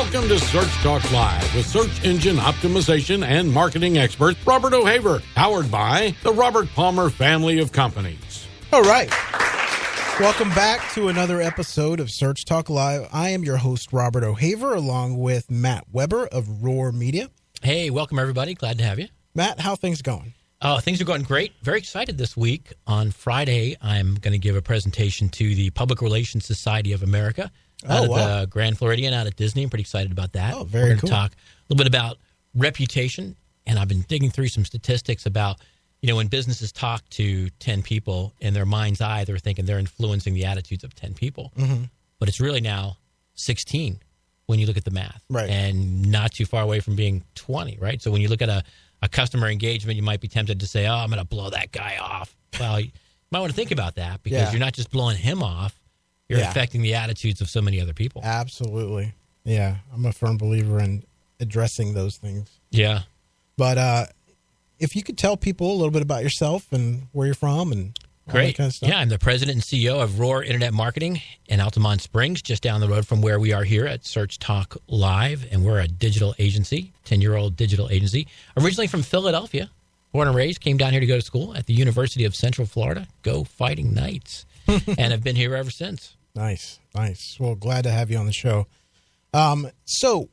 Welcome to Search Talk Live with search engine optimization and marketing expert Robert O'Haver, powered by the Robert Palmer family of companies. All right. Welcome back to another episode of Search Talk Live. I am your host, Robert O'Haver, along with Matt Weber of Roar Media. Hey, welcome everybody. Glad to have you. Matt, how are things going? Oh, things are going great. Very excited this week. On Friday, I'm going to give a presentation to the Public Relations Society of America out of the Grand Floridian out at Disney. I'm pretty excited about that. Oh, very We're going cool. to talk a little bit about reputation, and I've been digging through some statistics about, when businesses talk to 10 people, in their mind's eye, they're thinking they're influencing the attitudes of 10 people. Mm-hmm. But it's really now 16 when you look at the math. Right. And not too far away from being 20, right? So when you look at a customer engagement, you might be tempted to say, I'm going to blow that guy off. Well, you might want to think about that because you're not just blowing him off, you're affecting the attitudes of so many other people. Absolutely. Yeah, I'm a firm believer in addressing those things. Yeah. But if you could tell people a little bit about yourself and where you're from and all that kind of stuff. Yeah, I'm the president and CEO of Roar Internet Marketing in Altamont Springs, just down the road from where we are here at Search Talk Live. And we're a digital agency, 10-year-old digital agency, originally from Philadelphia, born and raised, came down here to go to school at the University of Central Florida. Go Fighting Knights. And have been here ever since. Nice. Well, glad to have you on the show. So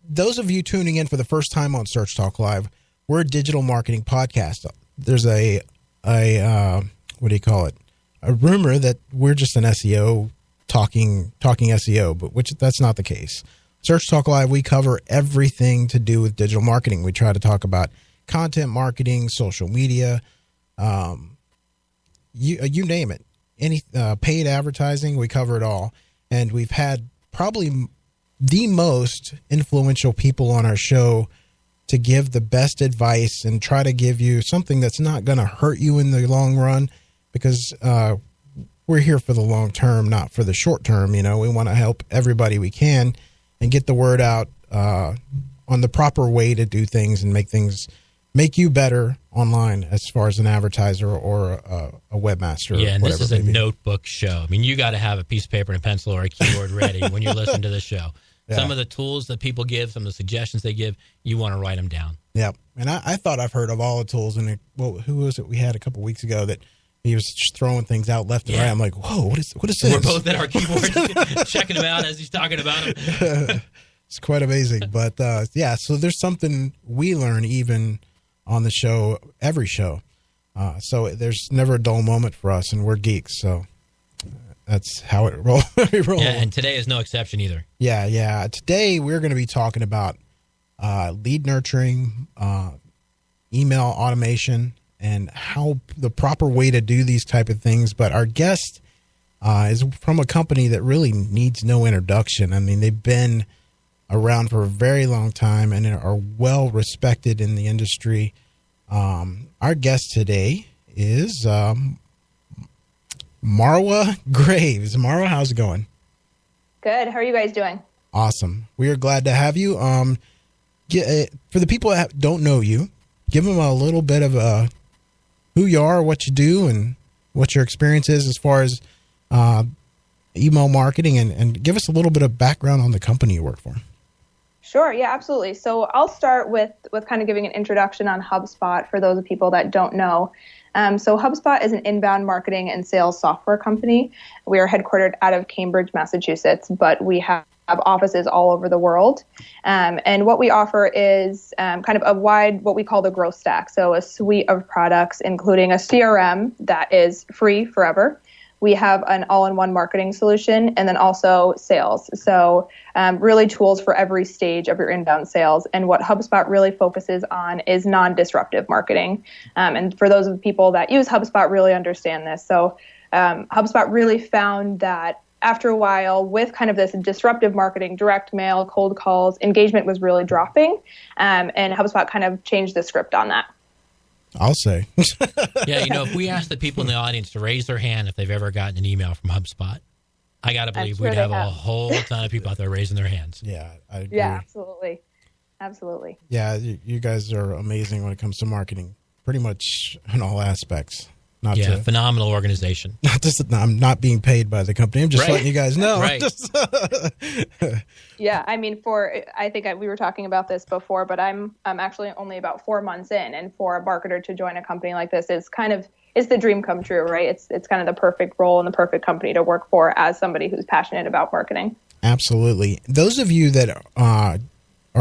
those of you tuning in for the first time on Search Talk Live, we're a digital marketing podcast. There's a what do you call it? A rumor that we're just an SEO talking SEO, but that's not the case. Search Talk Live, we cover everything to do with digital marketing. We try to talk about content marketing, social media, you name it. Any paid advertising, we cover it all. And we've had probably the most influential people on our show to give the best advice and try to give you something that's not going to hurt you in the long run, because we're here for the long term, not for the short term. We want to help everybody we can and get the word out on the proper way to do things and make you better online as far as an advertiser or a webmaster. Yeah, and this is a maybe. notebook show. I mean, you got to have a piece of paper and a pencil or a keyboard ready when you listen to the show. Yeah. Some of the tools that people give, some of the suggestions they give, you want to write them down. Yeah, and I thought I've heard of all the tools. And who was it we had a couple weeks ago that he was just throwing things out left and right? I'm like, whoa, what is this? We're both at our keyboards checking them out as he's talking about them. It's quite amazing. But so there's something we learn even on the show, every show. So there's never a dull moment for us, and we're geeks. So that's how it rolls. Yeah, and today is no exception either. Yeah. Today we're going to be talking about lead nurturing, email automation, and how the proper way to do these type of things. But our guest is from a company that really needs no introduction. I mean, they've been around for a very long time and are well respected in the industry. Our guest today is Marwa Greaves. Marwa, how's it going? Good. How are you guys doing? Awesome. We are glad to have you. For the people that don't know you, give them a little bit of who you are, what you do, and what your experience is as far as email marketing, and give us a little bit of background on the company you work for. Sure. Yeah, absolutely. So I'll start with kind of giving an introduction on Hubspot for those people that don't know. So Hubspot is an inbound marketing and sales software company. We are headquartered out of Cambridge, Massachusetts, but we have offices all over the world. And what we offer is kind of a wide, what we call the growth stack. So a suite of products, including a CRM that is free forever. We have an all-in-one marketing solution, and then also sales. So really tools for every stage of your inbound sales. And what HubSpot really focuses on is non-disruptive marketing. And for those of the people that use HubSpot really understand this. So HubSpot really found that after a while, with kind of this disruptive marketing, direct mail, cold calls, engagement was really dropping. And HubSpot kind of changed the script on that. I'll say. Yeah, if we ask the people in the audience to raise their hand if they've ever gotten an email from HubSpot, I got to believe we'd have a whole ton of people out there raising their hands. Yeah, I agree. Yeah, absolutely. Yeah, you guys are amazing when it comes to marketing, pretty much in all aspects. Not Yeah, to, phenomenal organization. I'm not being paid by the company. I'm just letting you guys know. Right. Yeah, I mean, I think we were talking about this before, but I'm actually only about 4 months in, and for a marketer to join a company like this is it's the dream come true, right? It's kind of the perfect role and the perfect company to work for as somebody who's passionate about marketing. Absolutely. Those of you that are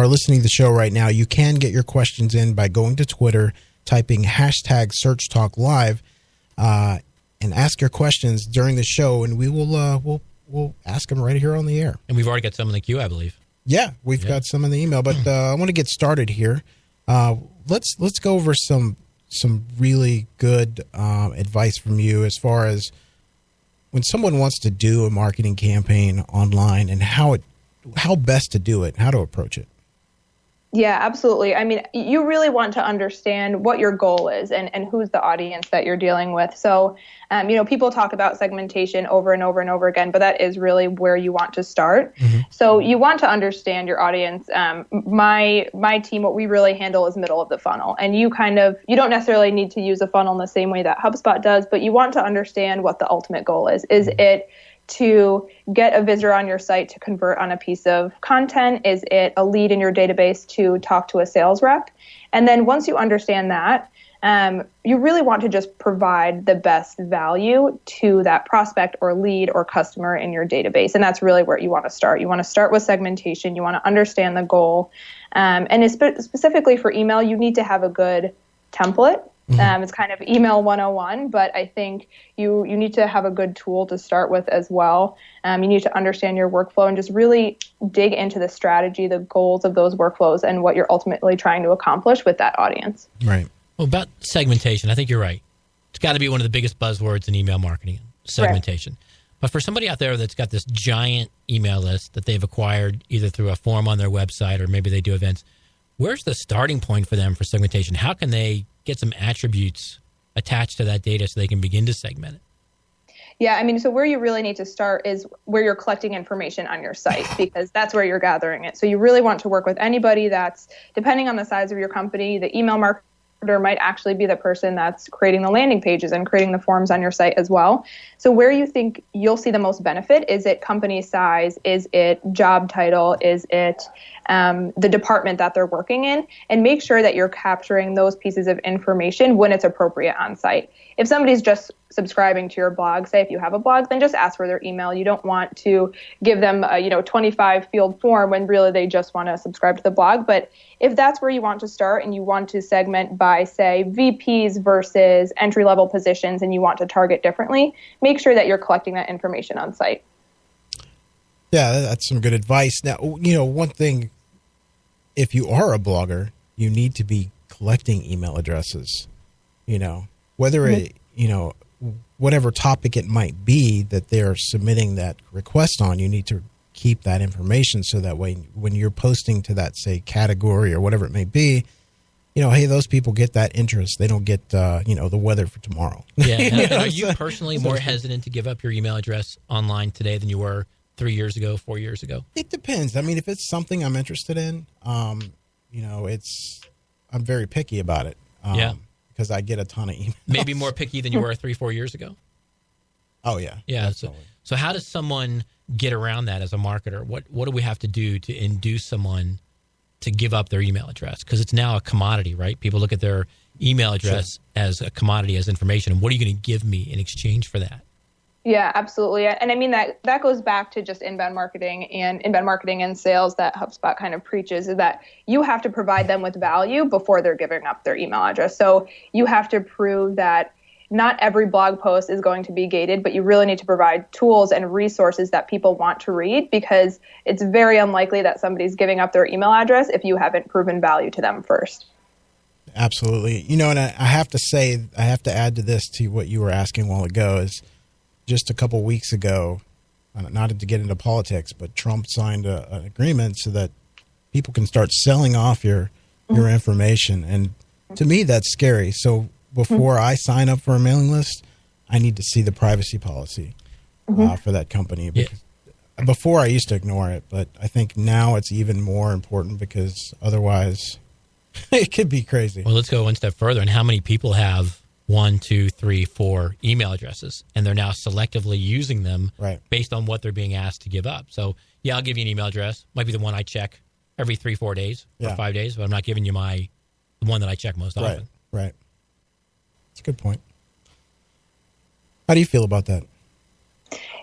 listening to the show right now, you can get your questions in by going to Twitter, typing #SearchTalkLive, and ask your questions during the show, and we will we'll ask them right here on the air. And we've already got some in the queue, I believe. Yeah, we've got some in the email, but I want to get started here. Let's go over some really good advice from you as far as when someone wants to do a marketing campaign online and how best to do it, how to approach it. Yeah, absolutely. I mean, you really want to understand what your goal is and who's the audience that you're dealing with. So, people talk about segmentation over and over and over again, but that is really where you want to start. Mm-hmm. So you want to understand your audience. My team, what we really handle is middle of the funnel. And you don't necessarily need to use a funnel in the same way that HubSpot does, but you want to understand what the ultimate goal is. Is it to get a visitor on your site to convert on a piece of content? Is it a lead in your database to talk to a sales rep? And then once you understand that, you really want to just provide the best value to that prospect or lead or customer in your database. And that's really where you want to start. You want to start with segmentation. You want to understand the goal. And specifically for email, you need to have a good template. It's kind of email 101, but I think you need to have a good tool to start with as well. You need to understand your workflow and just really dig into the strategy, the goals of those workflows, and what you're ultimately trying to accomplish with that audience. Right. Well, about segmentation, I think you're right. It's got to be one of the biggest buzzwords in email marketing, segmentation. Right. But for somebody out there that's got this giant email list that they've acquired either through a form on their website or maybe they do events, where's the starting point for them for segmentation? How can they get some attributes attached to that data so they can begin to segment it? Yeah, I mean, so where you really need to start is where you're collecting information on your site, because that's where you're gathering it. So you really want to work with anybody that's, depending on the size of your company, the email marketer might actually be the person that's creating the landing pages and creating the forms on your site as well. So where you think you'll see the most benefit, is it company size? Is it job title? Is it the department that they're working in? And make sure that you're capturing those pieces of information when it's appropriate on site. If somebody's just subscribing to your blog, say if you have a blog, then just ask for their email. You don't want to give them a 25 field form when really they just want to subscribe to the blog. But if that's where you want to start and you want to segment by, say, VPs versus entry-level positions and you want to target differently, make sure that you're collecting that information on site. Yeah, that's some good advice. Now, one thing, if you are a blogger, you need to be collecting email addresses, whether it, whatever topic it might be that they're submitting that request on, you need to keep that information so that way when you're posting to that, say, category or whatever it may be, hey, those people get that interest. They don't get, the weather for tomorrow. Yeah. And are you personally more hesitant to give up your email address online today than you were 3 years ago, 4 years ago? It depends. I mean, if it's something I'm interested in, I'm very picky about it. Because I get a ton of emails. Maybe more picky than you were 3-4 years ago? Oh, yeah. Yeah. So how does someone get around that as a marketer? What do we have to do to induce someone to give up their email address? Because it's now a commodity, right? People look at their email address as a commodity, as information. And what are you going to give me in exchange for that? Yeah, absolutely. And I mean, that goes back to just inbound marketing and sales that HubSpot kind of preaches, is that you have to provide them with value before they're giving up their email address. So you have to prove that not every blog post is going to be gated, but you really need to provide tools and resources that people want to read, because it's very unlikely that somebody's giving up their email address if you haven't proven value to them first. Absolutely. And I have to say, I have to add to this, to what you were asking a while ago, is just a couple weeks ago, not to get into politics, but Trump signed an agreement so that people can start selling off your information. And to me, that's scary. So before I sign up for a mailing list, I need to see the privacy policy for that company. Because before, I used to ignore it, but I think now it's even more important, because otherwise it could be crazy. Well, let's go one step further. And how many people have 1, 2, 3, 4 email addresses, and they're now selectively using them based on what they're being asked to give up. So, yeah, I'll give you an email address. Might be the one I check every 3-4 days or 5 days, but I'm not giving you the one that I check most often. Right. That's a good point. How do you feel about that?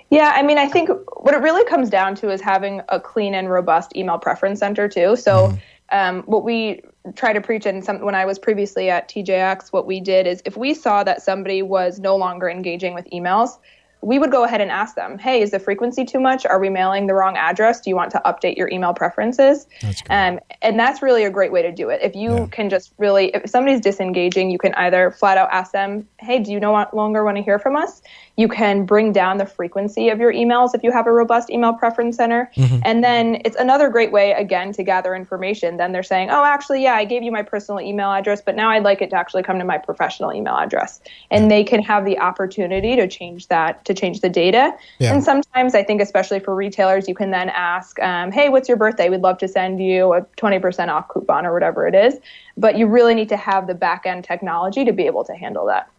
Yeah, I mean, I think what it really comes down to is having a clean and robust email preference center too. So what we try to preach, and when I was previously at TJX, what we did is if we saw that somebody was no longer engaging with emails, we would go ahead and ask them, hey, is the frequency too much? Are we mailing the wrong address? Do you want to update your email preferences? That's and that's really a great way to do it. If you can just really, if somebody's disengaging, you can either flat out ask them, hey, do you no longer want to hear from us? You can bring down the frequency of your emails if you have a robust email preference center. And then it's another great way, again, to gather information. Then they're saying, oh, actually, yeah, I gave you my personal email address, but now I'd like it to actually come to my professional email address. And they can have the opportunity to change that, to change the data. And sometimes I think, especially for retailers, you can then ask, hey, what's your birthday? We'd love to send you a 20% off coupon or whatever it is. But you really need to have the back end technology to be able to handle that.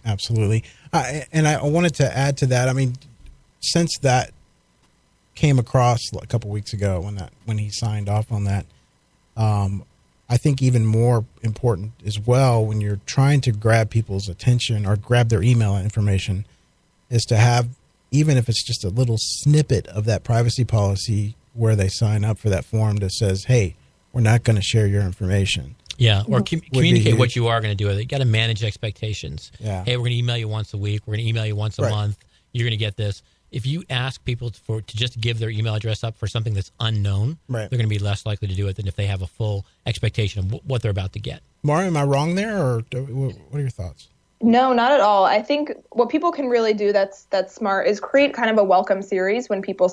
Absolutely. And I wanted to add to that. I mean, since that came across a couple weeks ago when he signed off on that, I think even more important as well when you're trying to grab people's attention or grab their email information is to have, even if it's just a little snippet of that privacy policy where they sign up for that form that says, hey, we're not going to share your information. Yeah, or communicate what you are going to do with it. You got to manage expectations. Yeah. Hey, we're going to email you once a week. We're going to email you once a month. You're going to get this. If you ask people to just give their email address up for something that's unknown, they're going to be less likely to do it than if they have a full expectation of what they're about to get. Mara, am I wrong there, or what are your thoughts? No, not at all. I think what people can really do that's smart is create kind of a welcome series when people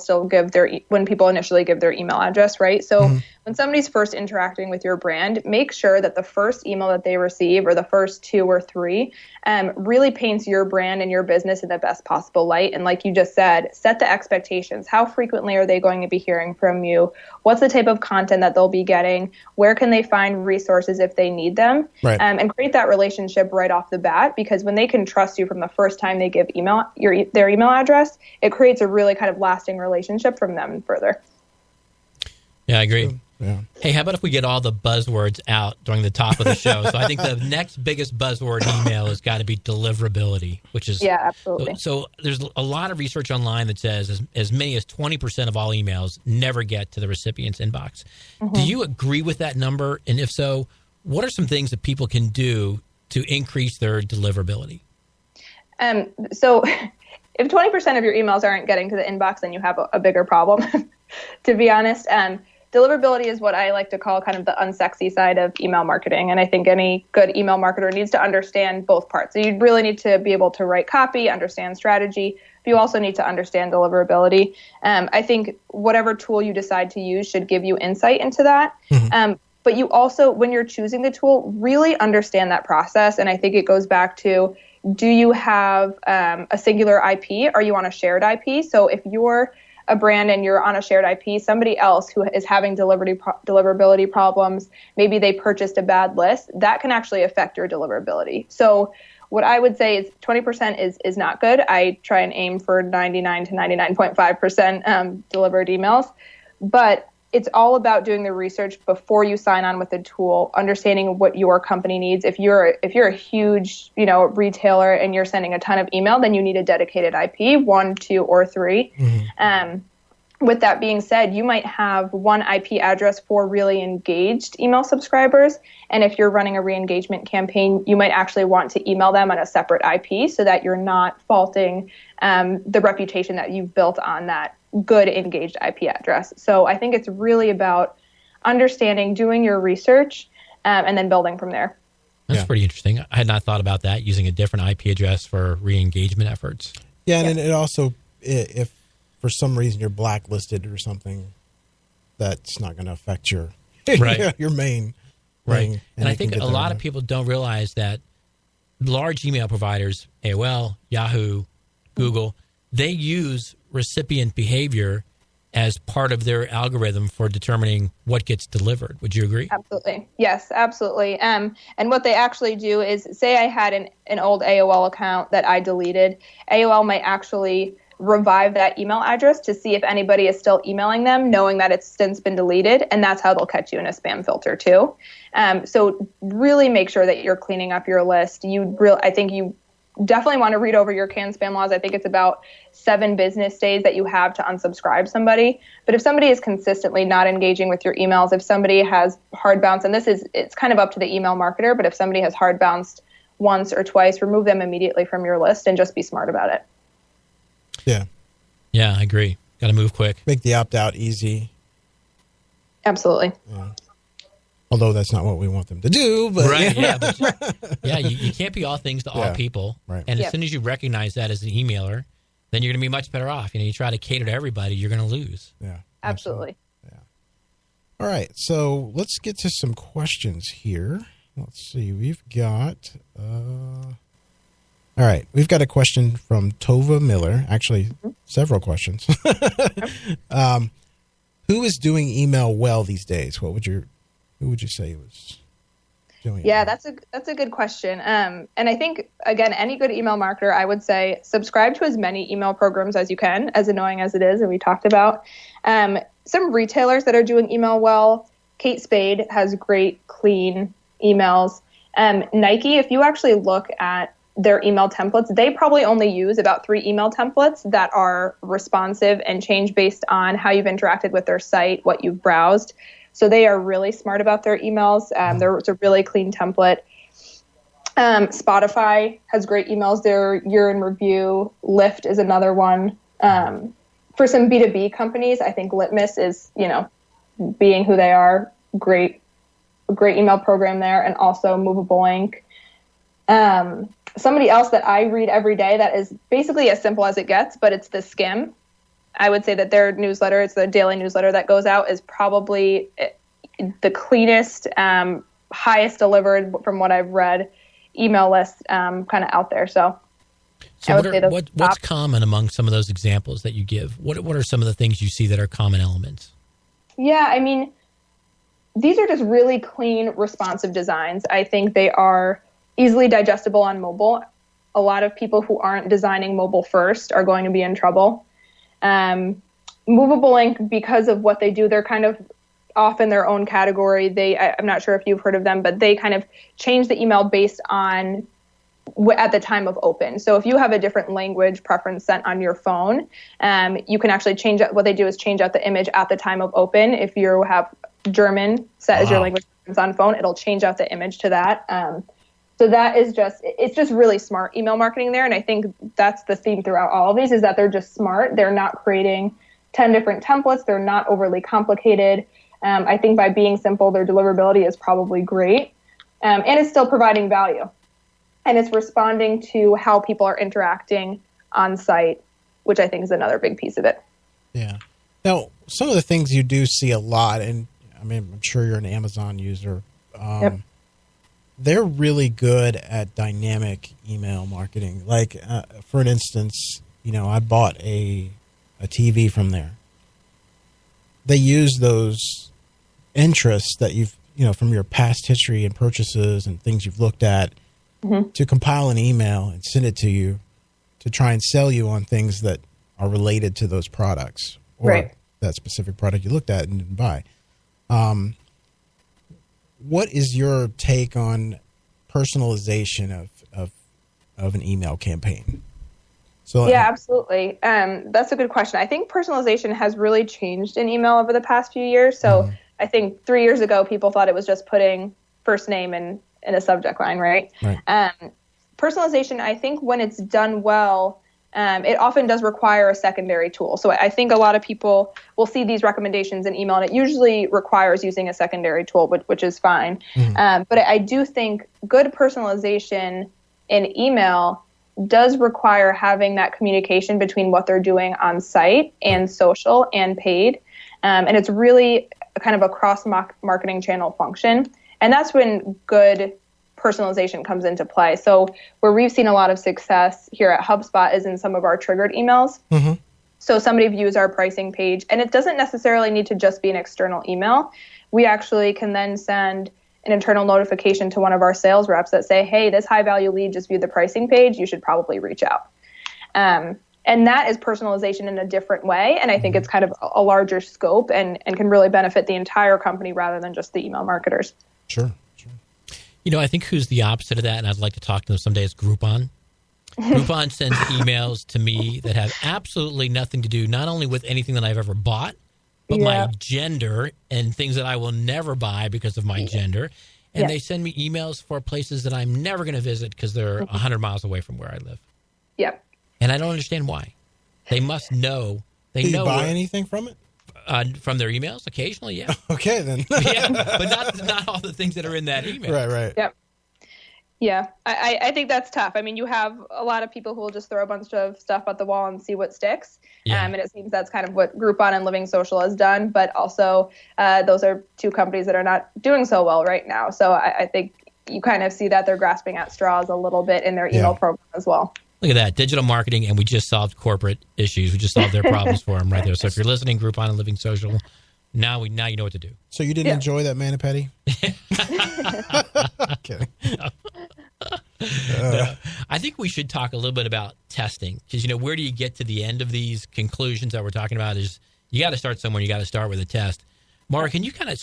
when people initially give their email address, right? So when somebody's first interacting with your brand, make sure that the first email that they receive or the first 2 or 3 really paints your brand and your business in the best possible light. And like you just said, set the expectations. How frequently are they going to be hearing from you? What's the type of content that they'll be getting? Where can they find resources if they need them? And create that relationship right off the bat, because when they can trust you from the first time they give their email address, it creates a really kind of lasting relationship from them and further. Yeah, I agree. Yeah. Hey, how about if we get all the buzzwords out during the top of the show? So I think the next biggest buzzword in email has got to be deliverability, which is absolutely. So there's a lot of research online that says as many as 20% of all emails never get to the recipient's inbox. Do you agree with that number? And if so, what are some things that people can do to increase their deliverability? So if 20% of your emails aren't getting to the inbox, then you have a bigger problem, to be honest. Deliverability is what I like to call kind of the unsexy side of email marketing. And I think any good email marketer needs to understand both parts. So you really need to be able to write copy, understand strategy, but you also need to understand deliverability. I think whatever tool you decide to use should give you insight into that. But you also, when you're choosing the tool, really understand that process. And I think it goes back to, do you have a singular IP? Are you on a shared IP? So if you're a brand and you're on a shared IP, somebody else who is having deliverability problems, maybe they purchased a bad list, that can actually affect your deliverability. So what I would say is 20% is not good. I try and aim for 99 to 99.5% delivered emails, but it's all about doing the research before you sign on with the tool, understanding what your company needs. If you're a huge, retailer and you're sending a ton of email, then you need a dedicated IP, 1, 2, or 3. With that being said, you might have one IP address for really engaged email subscribers. And if you're running a re-engagement campaign, you might actually want to email them on a separate IP so that you're not faulting the reputation that you've built on that good engaged IP address. So I think it's really about understanding, doing your research, and then building from there. That's pretty interesting. I had not thought about that, using a different IP address for re-engagement efforts. Yeah, and it also, if for some reason you're blacklisted or something, that's not going to affect your main thing. And I think a lot of people don't realize that large email providers, AOL, Yahoo, Google, they use recipient behavior as part of their algorithm for determining what gets delivered. Would you agree? Absolutely. Yes, absolutely. And what they actually do is, say I had an old AOL account that I deleted, AOL might actually revive that email address to see if anybody is still emailing them, knowing that it's since been deleted, and that's how they'll catch you in a spam filter too. So really make sure that you're cleaning up your list. I think you definitely want to read over your canned spam laws. I think it's about 7 business days that you have to unsubscribe somebody. But if somebody is consistently not engaging with your emails, if somebody has hard bounce, and it's kind of up to the email marketer, but if somebody has hard bounced once or twice, remove them immediately from your list and just be smart about it. Yeah. Yeah, I agree. Got to move quick. Make the opt-out easy. Absolutely. Yeah. Although that's not what we want them to do. But right, yeah. You can't be all things to all people. Right. And as soon as you recognize that as an emailer, then you're going to be much better off. You try to cater to everybody, you're going to lose. Yeah. Absolutely. Yeah. All right. So let's get to some questions here. Let's see. We've got... all right. We've got a question from Tova Miller. Actually, several questions. Who is doing email well these days? Who would you say was doing? Yeah, that's a good question. And I think, again, any good email marketer, I would say subscribe to as many email programs as you can, as annoying as it is, and we talked about. Some retailers that are doing email well, Kate Spade has great, clean emails. Nike, if you actually look at their email templates, they probably only use about 3 email templates that are responsive and change based on how you've interacted with their site, what you've browsed. So they are really smart about their emails. It's a really clean template. Spotify has great emails. Their year in review. Lyft is another one. For some B2B companies, I think Litmus is, being who they are, great email program there, and also Movable Ink. Somebody else that I read every day that is basically as simple as it gets, but it's The Skim. I would say that their newsletter, it's the daily newsletter that goes out, is probably the cleanest, highest delivered from what I've read email list kind of out there. So I would say what's common among some of those examples that you give? What are some of the things you see that are common elements? Yeah, I mean, these are just really clean, responsive designs. I think they are easily digestible on mobile. A lot of people who aren't designing mobile first are going to be in trouble. Movable Ink, because of what they do, they're kind of off in their own category. I'm not sure if you've heard of them, but they kind of change the email based on at the time of open. So if you have a different language preference sent on your phone, you can actually change it. What they do is change out the image at the time of open. If you have German set as your language preference on phone, it'll change out the image to that. So that is it's just really smart email marketing there. And I think that's the theme throughout all of these, is that they're just smart. They're not creating 10 different templates. They're not overly complicated. I think by being simple, their deliverability is probably great. And it's still providing value. And it's responding to how people are interacting on site, which I think is another big piece of it. Yeah. Now, some of the things you do see a lot, and I mean, I'm sure you're an Amazon user. Yep. They're really good at dynamic email marketing. Like, for an instance, I bought a TV from there. They use those interests that you've, from your past history and purchases and things you've looked at to compile an email and send it to you to try and sell you on things that are related to those products or that specific product you looked at and didn't buy. What is your take on personalization of an email campaign? So yeah, absolutely. That's a good question. I think personalization has really changed in email over the past few years. So I think 3 years ago, people thought it was just putting first name in a subject line, right? Personalization, I think when it's done well, it often does require a secondary tool. So I think a lot of people will see these recommendations in email, and it usually requires using a secondary tool, which is fine. But I do think good personalization in email does require having that communication between what they're doing on site and social and paid. And it's really kind of a cross-marketing channel function. And that's when good personalization comes into play. So where we've seen a lot of success here at HubSpot is in some of our triggered emails. So somebody views our pricing page, and it doesn't necessarily need to just be an external email. We actually can then send an internal notification to one of our sales reps that say, hey, this high value lead just viewed the pricing page. You should probably reach out. And that is personalization in a different way. And I think it's kind of a larger scope and can really benefit the entire company rather than just the email marketers. Sure. I think who's the opposite of that, and I'd like to talk to them someday, is Groupon. Groupon sends emails to me that have absolutely nothing to do, not only with anything that I've ever bought, but my gender and things that I will never buy because of my gender. And they send me emails for places that I'm never going to visit because they're 100 miles away from where I live. Yep. And I don't understand why. They must know. Do you buy anything from it? From their emails? Occasionally, yeah. Okay, then. But not all the things that are in that email. Right. Yep. Yeah, I think that's tough. I mean, you have a lot of people who will just throw a bunch of stuff at the wall and see what sticks. And it seems that's kind of what Groupon and Living Social has done. But also, those are two companies that are not doing so well right now. So I think you kind of see that they're grasping at straws a little bit in their email program as well. Look at that. Digital marketing, and we just solved corporate issues. We just solved their problems for them right there. So if you're listening, Groupon and Living Social, now you know what to do. So you didn't enjoy that Mani-Pedi? Kidding. No. I think we should talk a little bit about testing because, where do you get to the end of these conclusions that we're talking about is you got to start somewhere. You got to start with a test. Mara, can you kind of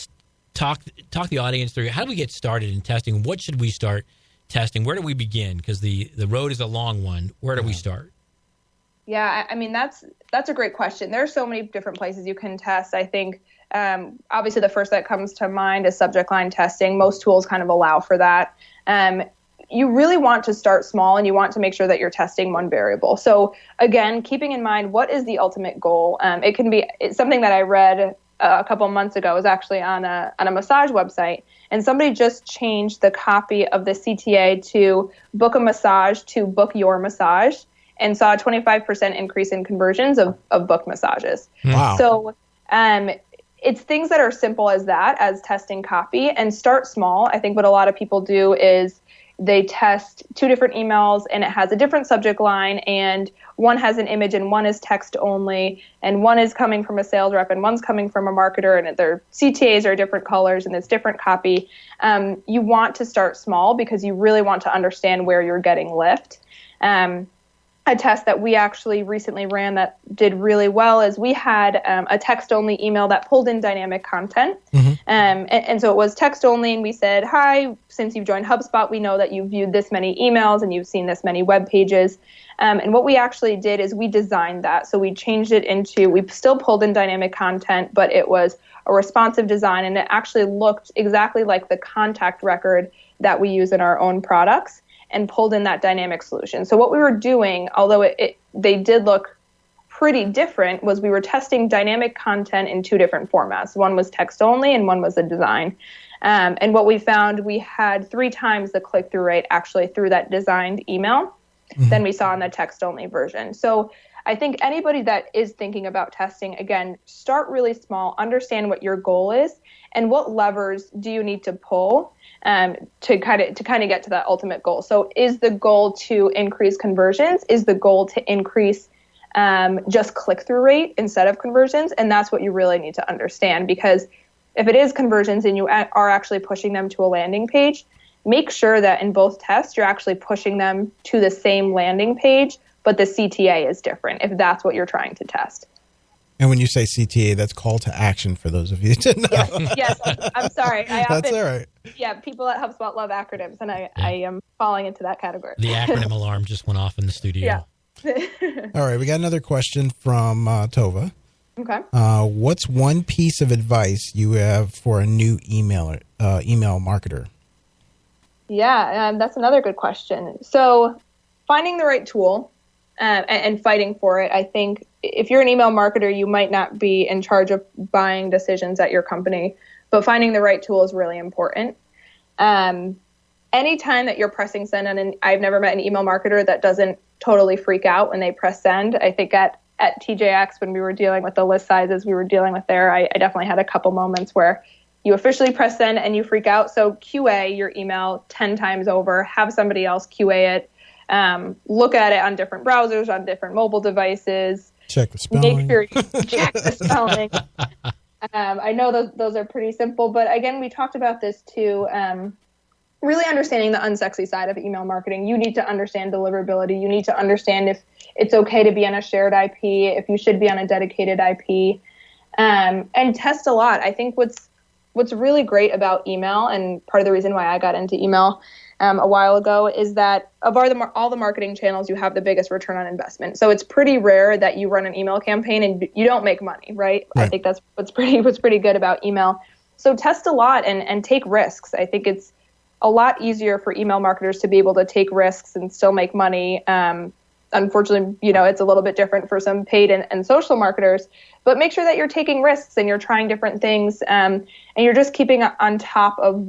talk the audience through how do we get started in testing? What should we start testing? Where do we begin? Because the road is a long one. Where do we start? Yeah, I mean, that's a great question. There are so many different places you can test. I think obviously the first that comes to mind is subject line testing. Most tools kind of allow for that. You really want to start small and you want to make sure that you're testing one variable. So again, keeping in mind, what is the ultimate goal? It's something that I read a couple months ago. It was actually on a massage website, and somebody just changed the copy of the CTA to book a massage to book your massage, and saw a 25% increase in conversions of book massages. Wow. So it's things that are simple as that, as testing copy, and start small. I think what a lot of people do is they test two different emails and it has a different subject line, and one has an image and one is text only, and one is coming from a sales rep and one's coming from a marketer, and their CTAs are different colors and it's different copy. You want to start small because you really want to understand where you're getting lift. A test that we actually recently ran that did really well is we had a text-only email that pulled in dynamic content. And so it was text-only, and we said, hi, since you've joined HubSpot, we know that you've viewed this many emails and you've seen this many web pages. And what we actually did is we designed that. So we changed it we still pulled in dynamic content, but it was a responsive design, and it actually looked exactly like the contact record that we use in our own products, and pulled in that dynamic solution. So what we were doing, although they did look pretty different, was we were testing dynamic content in two different formats. One was text only and one was a design. And what we found, we had 3 times the click-through rate actually through that designed email than we saw in the text only version. So I think anybody that is thinking about testing, again, start really small, understand what your goal is, and what levers do you need to pull to kind of get to that ultimate goal. So is the goal to increase conversions? Is the goal to increase just click-through rate instead of conversions? And that's what you really need to understand, because if it is conversions and you are actually pushing them to a landing page, make sure that in both tests you're actually pushing them to the same landing page, but the CTA is different if that's what you're trying to test. And when you say CTA, that's call to action for those of you to know. Yes, I'm sorry. That's all right. Yeah, people at HubSpot love acronyms, and I am falling into that category. The acronym alarm just went off in the studio. Yeah. All right, we got another question from Tova. Okay. What's one piece of advice you have for a new email marketer? Yeah, that's another good question. So finding the right tool and fighting for it. I think if you're an email marketer, you might not be in charge of buying decisions at your company, but finding the right tool is really important. Anytime that you're pressing send, and I've never met an email marketer that doesn't totally freak out when they press send. I think at TJX, when we were dealing with the list sizes we were dealing with there, I definitely had a couple moments where you officially press send and you freak out. So QA your email 10 times over, have somebody else QA it, look at it on different browsers, on different mobile devices, Check the spelling. Make sure you check the spelling. I know those are pretty simple, but again, we talked about this too. Really understanding the unsexy side of email marketing. You need to understand deliverability. You need to understand if it's okay to be on a shared IP, if you should be on a dedicated IP, and test a lot. I think what's really great about email, and part of the reason why I got into email a while ago, is that of all the marketing channels, you have the biggest return on investment. So it's pretty rare that you run an email campaign and you don't make money, right? I think that's what's pretty good about email. So test a lot and take risks. I think it's a lot easier for email marketers to be able to take risks and still make money. Unfortunately, it's a little bit different for some paid and social marketers, but make sure that you're taking risks and you're trying different things, and you're just keeping on top of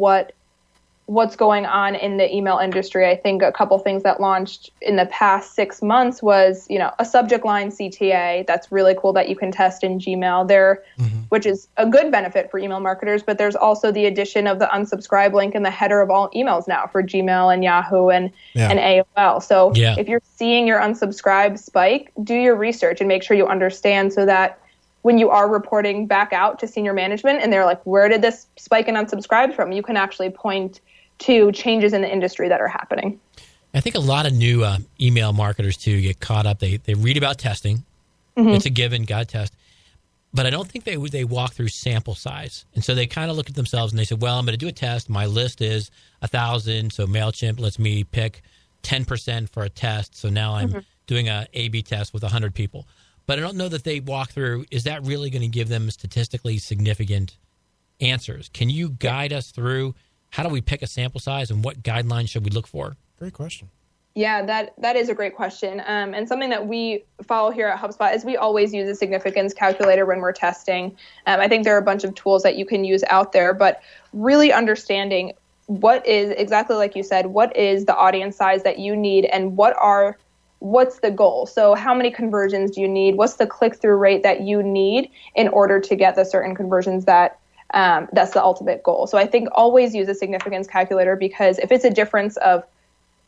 what's going on in the email industry. I think a couple things that launched in the past 6 months was, a subject line CTA. That's really cool that you can test in Gmail there, which is a good benefit for email marketers. But there's also the addition of the unsubscribe link in the header of all emails now for Gmail and Yahoo and AOL. So if you're seeing your unsubscribe spike, do your research and make sure you understand, so that when you are reporting back out to senior management and they're like, where did this spike in unsubscribes from? You can actually point to changes in the industry that are happening. I think a lot of new email marketers, too, get caught up. They read about testing. It's a given, got to test. But I don't think they walk through sample size. And so they kind of look at themselves and they say, well, I'm going to do a test. My list is 1,000. So MailChimp lets me pick 10% for a test. So now I'm doing a A/B test with 100 people. But I don't know that they walk through, is that really going to give them statistically significant answers? Can you guide us through how do we pick a sample size and what guidelines should we look for? Great question. Yeah, that is a great question. And something that we follow here at HubSpot is we always use a significance calculator when we're testing. I think there are a bunch of tools that you can use out there, but really understanding what is, exactly like you said, what is the audience size that you need and what's the goal? So how many conversions do you need? What's the click-through rate that you need in order to get the certain conversions that's the ultimate goal. So I think always use a significance calculator, because if it's a difference of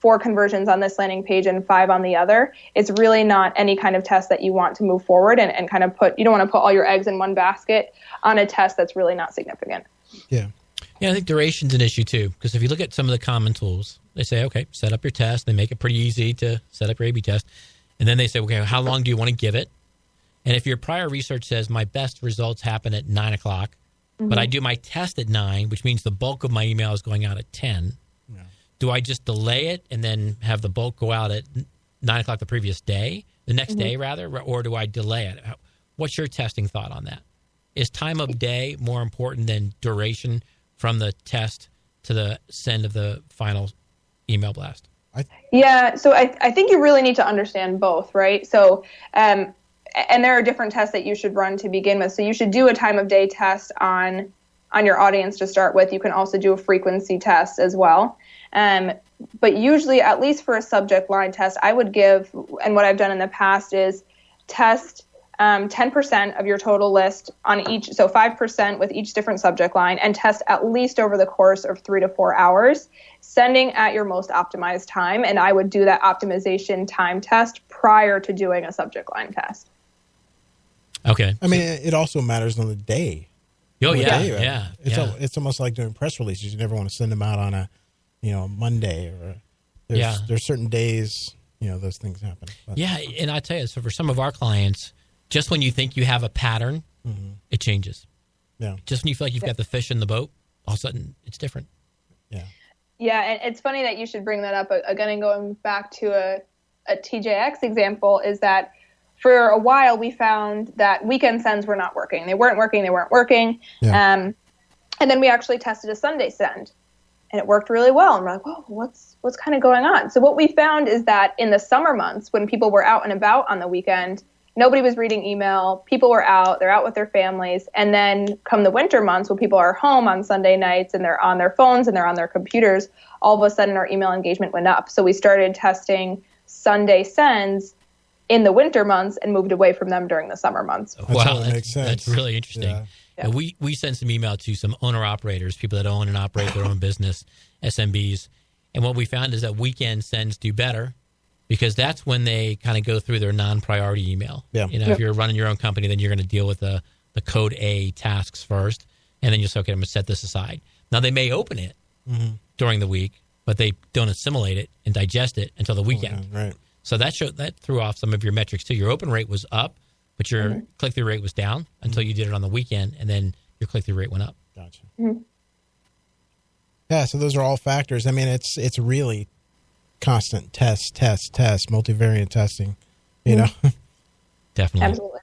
4 conversions on this landing page and 5 on the other, it's really not any kind of test that you want to move forward and kind of you don't want to put all your eggs in one basket on a test that's really not significant. Yeah. Yeah, I think duration's an issue too, because if you look at some of the common tools, they say, okay, set up your test. They make it pretty easy to set up your A/B test. And then they say, okay, how long do you want to give it? And if your prior research says my best results happen at 9 o'clock, but I do my test at 9, which means the bulk of my email is going out at 10. Yeah. Do I just delay it and then have the bulk go out at 9 o'clock the previous day, the next day rather, or do I delay it? What's your testing thought on that? Is time of day more important than duration from the test to the send of the final email blast? Yeah, so I think you really need to understand both, right? So, and there are different tests that you should run to begin with. So you should do a time of day test on your audience to start with. You can also do a frequency test as well. But usually, at least for a subject line test, I would give, and what I've done in the past is test 10% of your total list on each, so 5% with each different subject line, and test at least over the course of 3 to 4 hours, sending at your most optimized time. And I would do that optimization time test prior to doing a subject line test. Okay. I mean, it also matters on the day. Oh, yeah, day, right? yeah. It's almost like doing press releases. You never want to send them out on a, Monday, or there's certain days, those things happen. But. Yeah, and I tell you, so for some of our clients, just when you think you have a pattern, it changes. Yeah. Just when you feel like you've got the fish in the boat, all of a sudden it's different. Yeah. Yeah, and it's funny that you should bring that up. Again, and going back to a TJX example, is that for a while we found that weekend sends were not working. They weren't working. Yeah. And then we actually tested a Sunday send, and it worked really well. And we're like, whoa, what's kind of going on? So what we found is that in the summer months, when people were out and about on the weekend, nobody was reading email. People were out. They're out with their families. And then come the winter months, when people are home on Sunday nights and they're on their phones and they're on their computers, all of a sudden our email engagement went up. So we started testing Sunday sends in the winter months and moved away from them during the summer months. Wow, that makes sense. That's really interesting. Yeah. Yeah. We send some email to some owner-operators, people that own and operate their own business, SMBs. And what we found is that weekend sends do better because that's when they kind of go through their non-priority email. Yeah. If you're running your own company, then you're going to deal with the code A tasks first, and then you'll say, okay, I'm going to set this aside. Now, they may open it during the week, but they don't assimilate it and digest it until the weekend. Yeah, right. So that threw off some of your metrics too. Your open rate was up, but your click-through rate was down until you did it on the weekend, and then your click-through rate went up. Gotcha. Yeah, so those are all factors. I mean, it's really constant test, multivariate testing, you know? Definitely. Absolutely.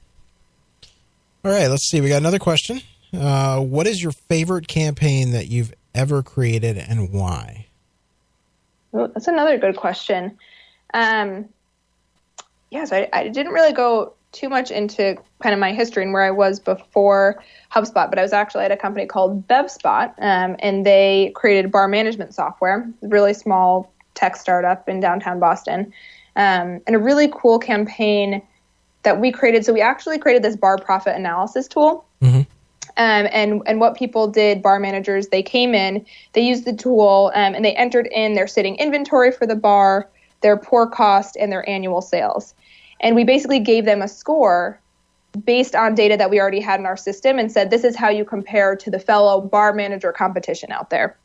All right, let's see. We got another question. What is your favorite campaign that you've ever created and why? Well, that's another good question. So I didn't really go too much into kind of my history and where I was before HubSpot, but I was actually at a company called Bevspot, and they created bar management software, really small tech startup in downtown Boston, and a really cool campaign that we created. So we actually created this bar profit analysis tool. And what people did, bar managers, they came in, they used the tool, and they entered in their sitting inventory for the bar, their pour cost, and their annual sales. And we basically gave them a score based on data that we already had in our system and said, this is how you compare to the fellow bar manager competition out there.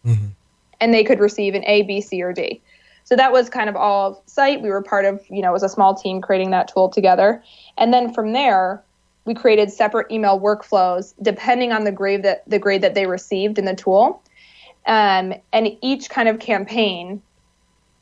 And they could receive an A, B, C, or D. So that was kind of all site. We were part of, it was a small team creating that tool together. And then from there, we created separate email workflows depending on the grade that they received in the tool. And each kind of campaign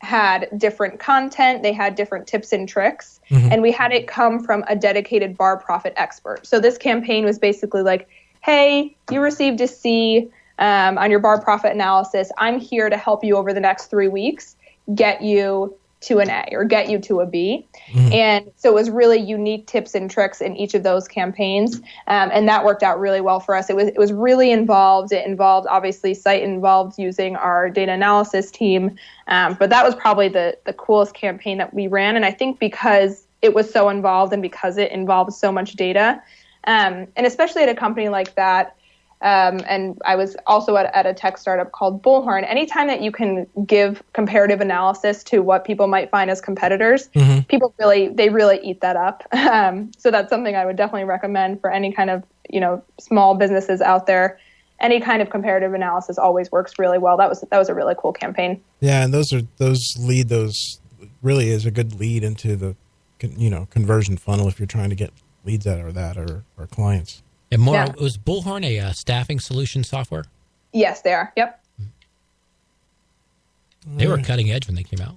had different content. They had different tips and tricks. And we had it come from a dedicated bar profit expert. So this campaign was basically like, hey, you received a C on your bar profit analysis. I'm here to help you over the next 3 weeks, get you to an A or get you to a B. And so it was really unique tips and tricks in each of those campaigns. And that worked out really well for us. It was really involved. It involved, obviously, site involved using our data analysis team. But that was probably the coolest campaign that we ran. And I think because it was so involved and because it involved so much data, and especially at a company like that, and I was also at a tech startup called Bullhorn. Anytime that you can give comparative analysis to what people might find as competitors, people really eat that up. So that's something I would definitely recommend for any kind of, small businesses out there. Any kind of comparative analysis always works really well. That was a really cool campaign. Yeah, and those really is a good lead into the, conversion funnel if you're trying to get leads out of that or clients. And more, was Bullhorn a staffing solution software? Yes, they are. Yep. They were cutting edge when they came out.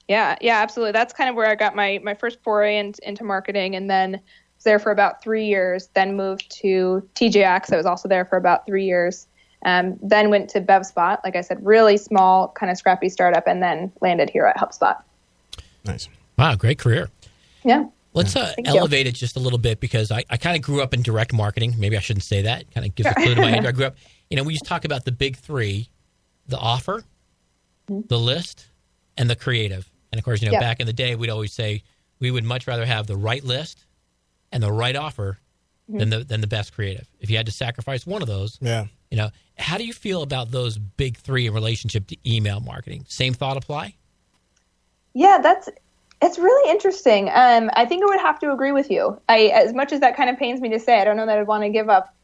Yeah, absolutely. That's kind of where I got my first foray into marketing, and then was there for about 3 years, then moved to TJX. I was also there for about 3 years. Then went to Bevspot, like I said, really small, kind of scrappy startup, and then landed here at HubSpot. Nice. Wow, great career. Yeah. Let's elevate it just a little bit because I kind of grew up in direct marketing. Maybe I shouldn't say that. Kind of gives a clue to my age. I grew up, we used to talk about the big three, the offer, the list, and the creative. And of course, back in the day, we'd always say we would much rather have the right list and the right offer than the best creative. If you had to sacrifice one of those, how do you feel about those big three in relationship to email marketing? Same thought apply? Yeah, it's really interesting. I think I would have to agree with you. As much as that kind of pains me to say, I don't know that I'd want to give up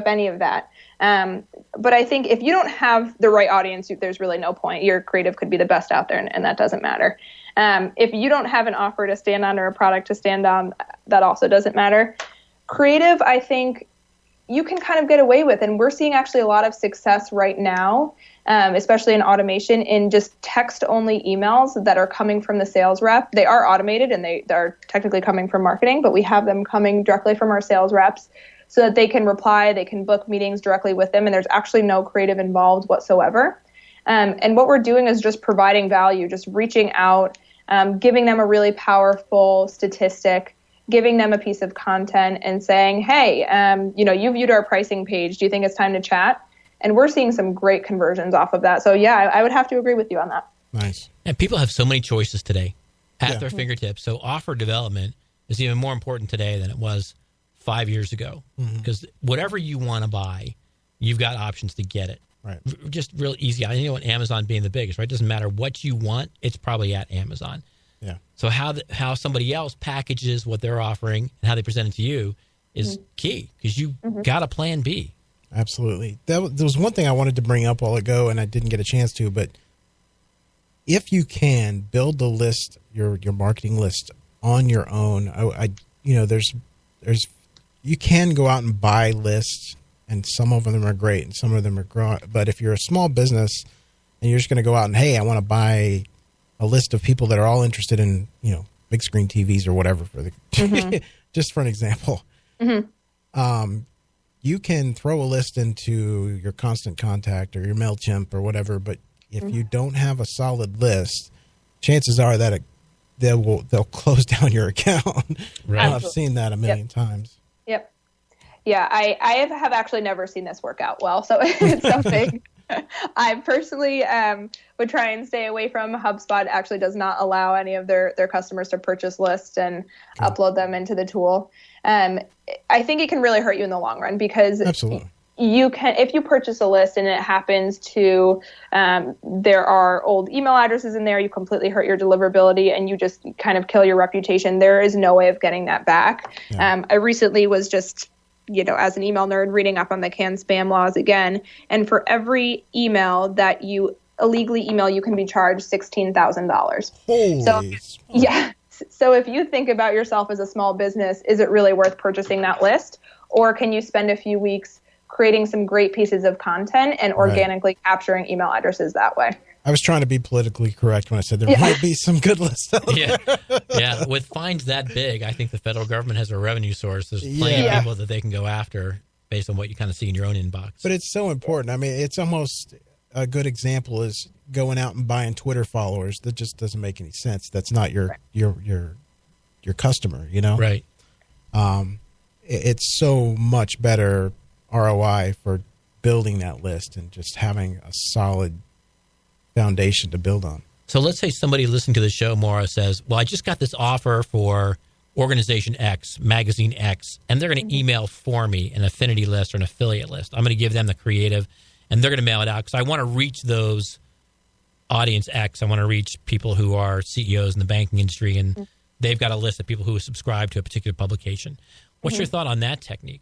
any of that. But I think if you don't have the right audience, there's really no point. Your creative could be the best out there, and that doesn't matter. If you don't have an offer to stand on or a product to stand on, that also doesn't matter. Creative, I think you can kind of get away with, and we're seeing actually a lot of success right now, especially in automation, in just text-only emails that are coming from the sales rep. They are automated and they are technically coming from marketing, but we have them coming directly from our sales reps so that they can reply, they can book meetings directly with them, and there's actually no creative involved whatsoever. And what we're doing is just providing value, just reaching out, giving them a really powerful statistic, giving them a piece of content and saying, hey, you viewed our pricing page. Do you think it's time to chat? And we're seeing some great conversions off of that. So, yeah, I would have to agree with you on that. Nice. And people have so many choices today at their fingertips. So offer development is even more important today than it was 5 years ago. Because whatever you want to buy, you've got options to get it. Right. Just real easy. I know Amazon being the biggest, right? It doesn't matter what you want. It's probably at Amazon. Yeah. So how somebody else packages what they're offering and how they present it to you is key, because you got a plan B. Absolutely. There was one thing I wanted to bring up a while ago, and I didn't get a chance to, but if you can build the list, your marketing list on your own, there's you can go out and buy lists, and some of them are great and some of them are but if you're a small business and you're just going to go out and, hey, I want to buy a list of people that are all interested in, big screen TVs or whatever for the just for an example. You can throw a list into your Constant Contact or your MailChimp or whatever, but if you don't have a solid list, chances are that they'll close down your account. Right. I've seen that a million times. Yep. Yeah, I have actually never seen this work out well, so it's something I personally would try and stay away from. HubSpot actually does not allow any of their customers to purchase lists and upload them into the tool. I think it can really hurt you in the long run, because Absolutely. You can, if you purchase a list and it happens to, there are old email addresses in there, you completely hurt your deliverability and you just kind of kill your reputation. There is no way of getting that back. Yeah. I recently was just, as an email nerd, reading up on the canned spam laws again. And for every email that you illegally email, you can be charged $16,000. Holy Yeah. So if you think about yourself as a small business, is it really worth purchasing that list? Or can you spend a few weeks creating some great pieces of content and organically capturing email addresses that way? I was trying to be politically correct when I said there might be some good lists out there. Yeah. With fines that big, I think the federal government has a revenue source. There's plenty of people that they can go after based on what you kind of see in your own inbox. But it's so important. I mean, it's almost a good example is going out and buying Twitter followers. That just doesn't make any sense. That's not your customer, Right. It's so much better ROI for building that list and just having a solid foundation to build on. So let's say somebody listening to the show, Maura, says, well, I just got this offer for Organization X, Magazine X, and they're going to email for me an affinity list or an affiliate list. I'm going to give them the creative, and they're going to mail it out because I want to reach those audience X. I want to reach people who are CEOs in the banking industry, and they've got a list of people who subscribe to a particular publication. What's your thought on that technique?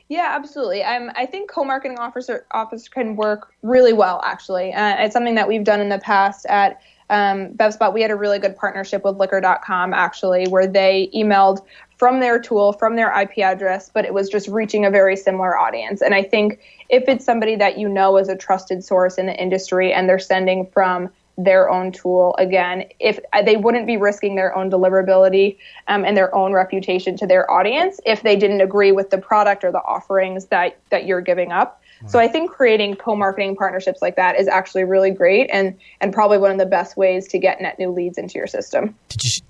Yeah, absolutely. I think co-marketing office can work really well, actually. It's something that we've done in the past at BevSpot. We had a really good partnership with Liquor.com, actually, where they emailed from their tool, from their IP address, but it was just reaching a very similar audience. And I think if it's somebody that you know is a trusted source in the industry and they're sending from their own tool, again, if they wouldn't be risking their own deliverability and their own reputation to their audience if they didn't agree with the product or the offerings that you're giving up. Right. So I think creating co-marketing partnerships like that is actually really great and probably one of the best ways to get net new leads into your system.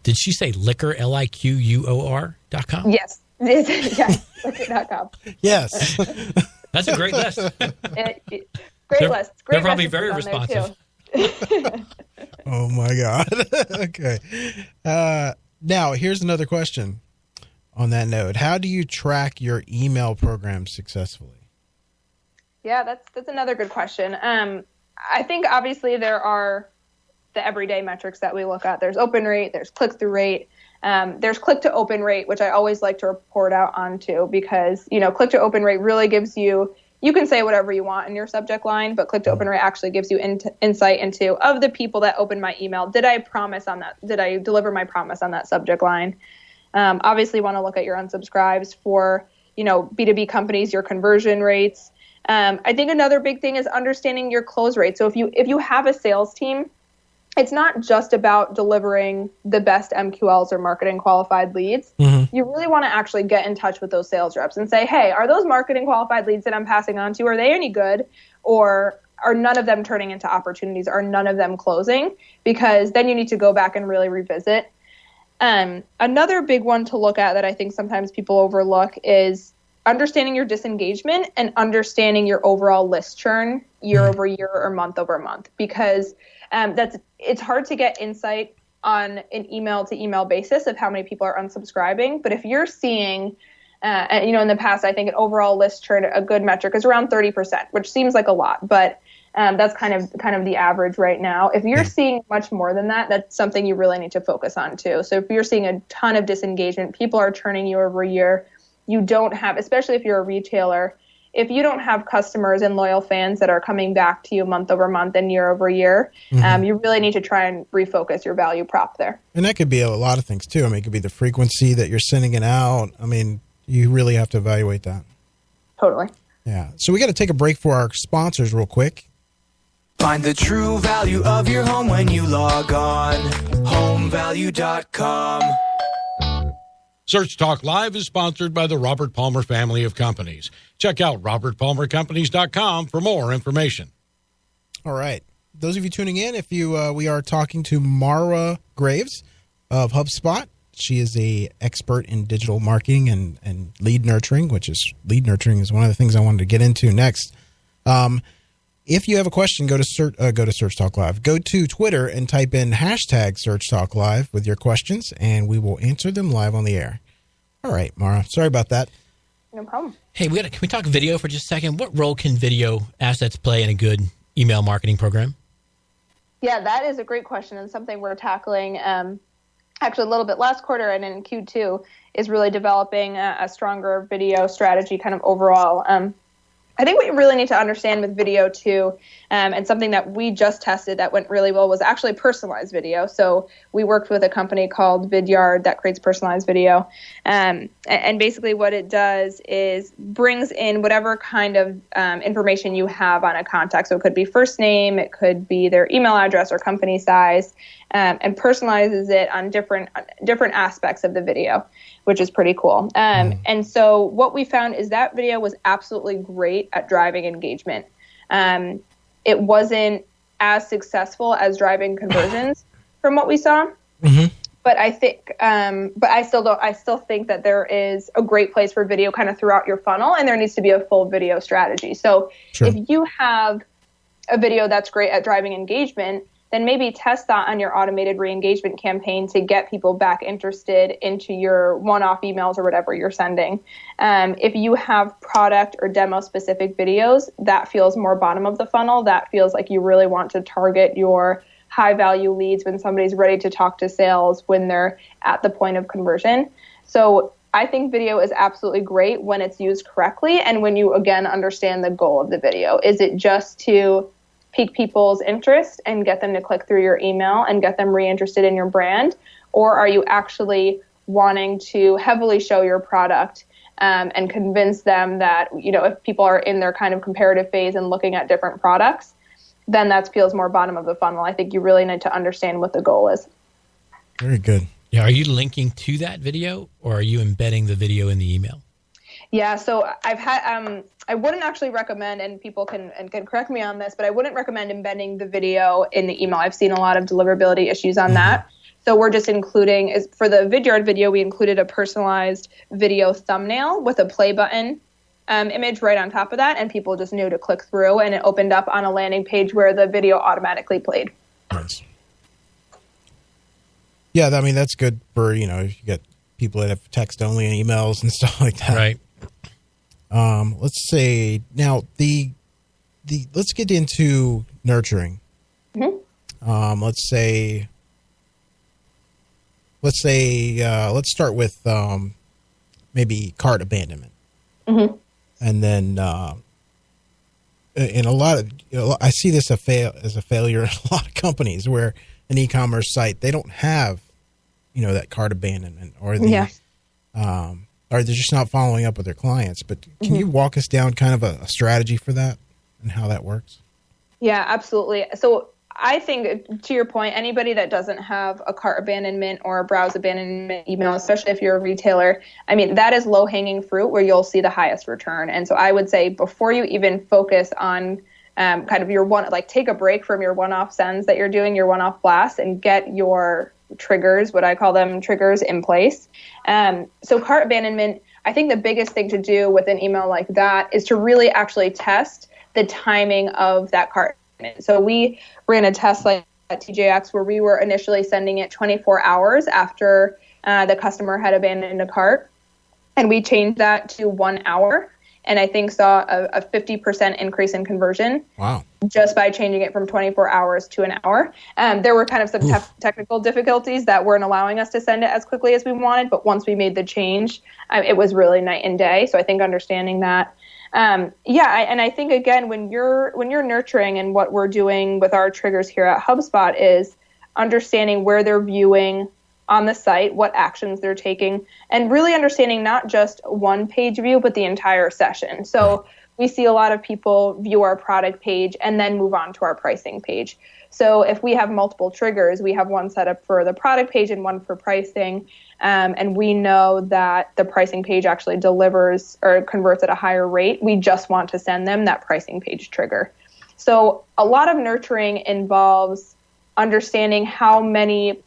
Did she say liquor, LIQUOR.com? Yes. Yes, liquor.com. Yes. That's a great list. Great list. They're probably very responsive. Oh my God. Okay. Now here's another question on that note. How do you track your email program successfully? Yeah, that's another good question. I think obviously there are the everyday metrics that we look at. There's open rate, there's click-through rate, there's click-to-open rate, which I always like to report out onto because, click-to-open rate really gives you can say whatever you want in your subject line, but click-to-open rate actually gives you insight into, of the people that opened my email, did I deliver my promise on that subject line? Obviously, you want to look at your unsubscribes for, B2B companies, your conversion rates. I think another big thing is understanding your close rate. So if you have a sales team, it's not just about delivering the best MQLs or marketing qualified leads. Mm-hmm. You really want to actually get in touch with those sales reps and say, hey, are those marketing qualified leads that I'm passing on to, are they any good? Or are none of them turning into opportunities? Are none of them closing? Because then you need to go back and really revisit. Another big one to look at that I think sometimes people overlook is understanding your disengagement and understanding your overall list churn year over year or month over month, because it's hard to get insight on an email to email basis of how many people are unsubscribing. But if you're seeing, in the past, I think an overall list churn, a good metric is around 30%, which seems like a lot. But That's kind of the average right now. If you're seeing much more than that, that's something you really need to focus on too. So if you're seeing a ton of disengagement, people are churning you over year, you don't have, especially if you're a retailer, if you don't have customers and loyal fans that are coming back to you month over month and year over year, you really need to try and refocus your value prop there. And that could be a lot of things too. I mean, it could be the frequency that you're sending it out. I mean, you really have to evaluate that. Totally. Yeah. So we got to take a break for our sponsors real quick. Find the true value of your home when you log on. HomeValue.com. Search Talk Live is sponsored by the Robert Palmer family of companies. Check out robertpalmercompanies.com for more information. All right. Those of you tuning in, we are talking to Marwa Greaves of Hubspot. She is a expert in digital marketing and lead nurturing, lead nurturing is one of the things I wanted to get into next. If you have a question, go to Search Talk Live. Go to Twitter and type in hashtag Search Talk Live with your questions, and we will answer them live on the air. All right, Mara. Sorry about that. No problem. Hey, can we talk video for just a second? What role can video assets play in a good email marketing program? Yeah, that is a great question and something we're tackling actually a little bit last quarter and in Q2 is really developing a stronger video strategy kind of overall. I think what you really need to understand with video too, and something that we just tested that went really well was actually personalized video. So we worked with a company called Vidyard that creates personalized video. And basically what it does is brings in whatever kind of information you have on a contact. So it could be first name, it could be their email address or company size, and personalizes it on different aspects of the video, which is pretty cool. And so what we found is that video was absolutely great at driving engagement. It wasn't as successful as driving conversions from what we saw. But I think, I still think that there is a great place for video kind of throughout your funnel, and there needs to be a full video strategy. So if you have a video that's great at driving engagement, then maybe test that on your automated re-engagement campaign to get people back interested into your one-off emails or whatever you're sending. If you have product or demo specific videos, that feels more bottom of the funnel. That feels like you really want to target your high value leads when somebody's ready to talk to sales, when they're at the point of conversion. So I think video is absolutely great when it's used correctly and when you, again, understand the goal of the video. Is it just to pique people's interest and get them to click through your email and get them reinterested in your brand? Or are you actually wanting to heavily show your product and convince them that, if people are in their kind of comparative phase and looking at different products, then that feels more bottom of the funnel. I think you really need to understand what the goal is. Very good. Yeah. Are you linking to that video or are you embedding the video in the email? Yeah, so I've had I wouldn't actually recommend, and people can correct me on this, but I wouldn't recommend embedding the video in the email. I've seen a lot of deliverability issues on that. So we're just including, for the Vidyard video, we included a personalized video thumbnail with a play button image right on top of that, and people just knew to click through, and it opened up on a landing page where the video automatically played. Nice. Yeah, I mean, that's good for, if you get people that have text-only and emails and stuff like that. Right. Let's say now let's get into nurturing. Let's start with maybe cart abandonment, and then in a lot of I see this as a failure in a lot of companies where an e-commerce site, they don't have that cart abandonment or or they're just not following up with their clients. But can you walk us down kind of a strategy for that and how that works? Yeah, absolutely. So I think, to your point, anybody that doesn't have a cart abandonment or a browse abandonment email, especially if you're a retailer, I mean, that is low-hanging fruit where you'll see the highest return. And so I would say before you even focus on kind of your take a break from your one-off sends that you're doing, your one-off blasts, and get your triggers, what I call them triggers, in place. So cart abandonment, I think the biggest thing to do with an email like that is to really actually test the timing of that cart abandonment. So we ran a test like at TJX where we were initially sending it 24 hours after the customer had abandoned a cart, and we changed that to 1 hour. and I think saw a 50% increase in conversion. Wow. Just by changing it from 24 hours to an hour. There were kind of some technical difficulties that weren't allowing us to send it as quickly as we wanted, but once we made the change, it was really night and day. So I think understanding that. And I think, again, when you're nurturing, and what we're doing with our triggers here at HubSpot is understanding where they're viewing on the site, what actions they're taking, and really understanding not just one page view, but the entire session. So we see a lot of people view our product page and then move on to our pricing page. So if we have multiple triggers, we have one set up for the product page and one for pricing. And we know that the pricing page actually delivers or converts at a higher rate. We just want to send them that pricing page trigger. So a lot of nurturing involves understanding how many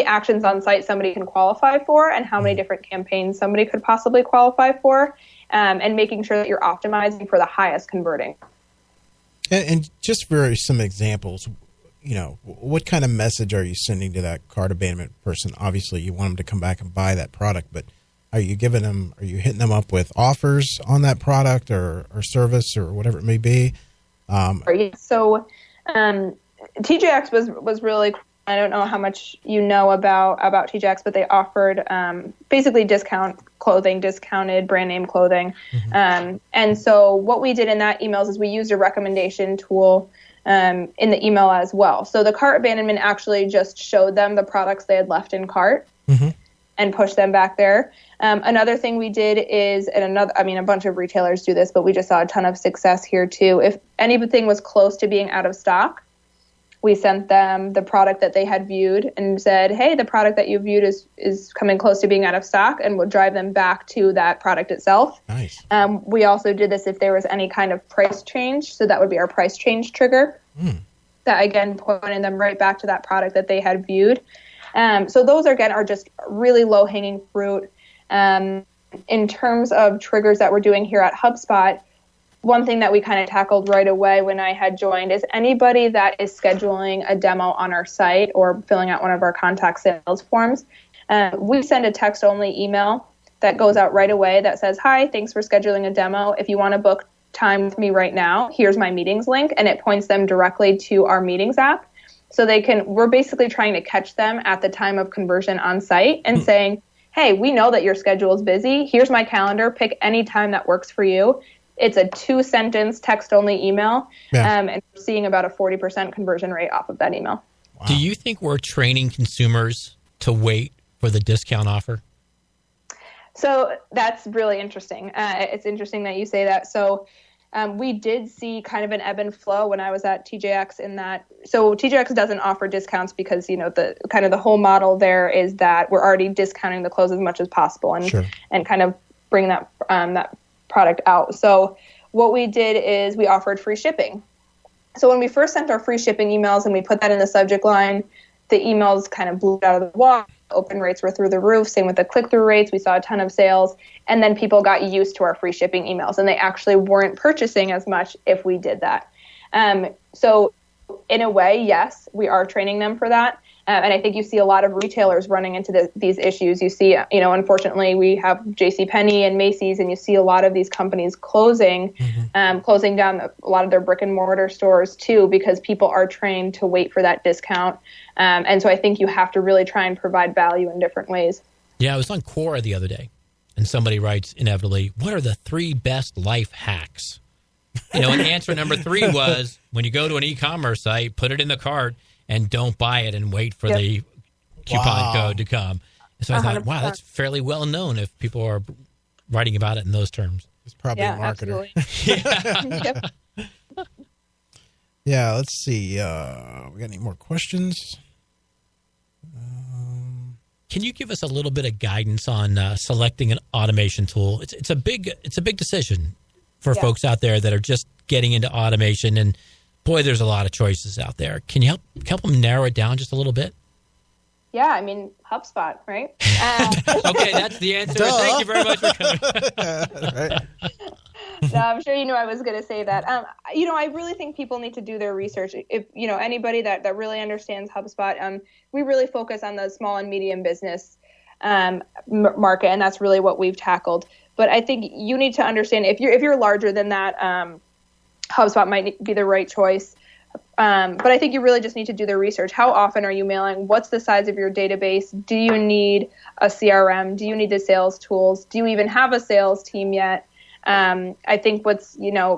actions on site somebody can qualify for and how many different campaigns somebody could possibly qualify for, and making sure that you're optimizing for the highest converting. And just for some examples, what kind of message are you sending to that cart abandonment person? Obviously, you want them to come back and buy that product, but are you hitting them up with offers on that product or service or whatever it may be? So TJX was really cool. I don't know how much you know about TJX, but they offered basically discounted brand name clothing. And so what we did in that emails is we used a recommendation tool in the email as well. So the cart abandonment actually just showed them the products they had left in cart and pushed them back there. Another thing we did is, a bunch of retailers do this, but we just saw a ton of success here too. If anything was close to being out of stock, we sent them the product that they had viewed and said, hey, the product that you viewed is coming close to being out of stock, and we'll drive them back to that product itself. Nice. We also did this if there was any kind of price change. So that would be our price change trigger. That, again, pointed them right back to that product that they had viewed. So those, again, are just really low-hanging fruit. In terms of triggers that we're doing here at HubSpot, one thing that we kind of tackled right away when I had joined is anybody that is scheduling a demo on our site or filling out one of our contact sales forms, we send a text-only email that goes out right away that says, hi, thanks for scheduling a demo. If you want to book time with me right now, here's my meetings link, and it points them directly to our meetings app. So we're basically trying to catch them at the time of conversion on site and saying, hey, we know that your schedule is busy. Here's my calendar. Pick any time that works for you. It's a 2-sentence text-only email, and we're seeing about a 40% conversion rate off of that email. Wow. Do you think we're training consumers to wait for the discount offer? So that's really interesting. It's interesting that you say that. So we did see kind of an ebb and flow when I was at TJX in that. So TJX doesn't offer discounts because, the whole model there is that we're already discounting the clothes as much as possible and kind of bring that product out. So what we did is we offered free shipping. So when we first sent our free shipping emails and we put that in the subject line, the emails kind of blew out of the water. Open rates were through the roof. Same with the click-through rates. We saw a ton of sales. And then people got used to our free shipping emails, and they actually weren't purchasing as much if we did that. So in a way, yes, we are training them for that. And I think you see a lot of retailers running into these issues. You see, unfortunately, we have JCPenney and Macy's, and you see a lot of these companies closing down a lot of their brick and mortar stores too, because people are trained to wait for that discount. And so I think you have to really try and provide value in different ways. Yeah, I was on Quora the other day, and somebody writes inevitably, what are the 3 best life hacks? And answer number 3 was, when you go to an e-commerce site, put it in the cart and don't buy it and wait for the coupon code to come. And so I thought, wow, that's fairly well known if people are writing about it in those terms. It's probably a marketer. Yep. Yeah, let's see. We got any more questions? Can you give us a little bit of guidance on selecting an automation tool? It's a big decision for folks out there that are just getting into automation, and boy, there's a lot of choices out there. Can you help them narrow it down just a little bit? Yeah, HubSpot, right? Okay, that's the answer. Duh. Thank you very much for coming. Right. No, I'm sure you knew I was going to say that. I really think people need to do their research. If, anybody that really understands HubSpot, we really focus on the small and medium business market, and that's really what we've tackled. But I think you need to understand if you're larger than that, HubSpot might be the right choice. But I think you really just need to do the research. How often are you mailing? What's the size of your database? Do you need a CRM? Do you need the sales tools? Do you even have a sales team yet? I think what's,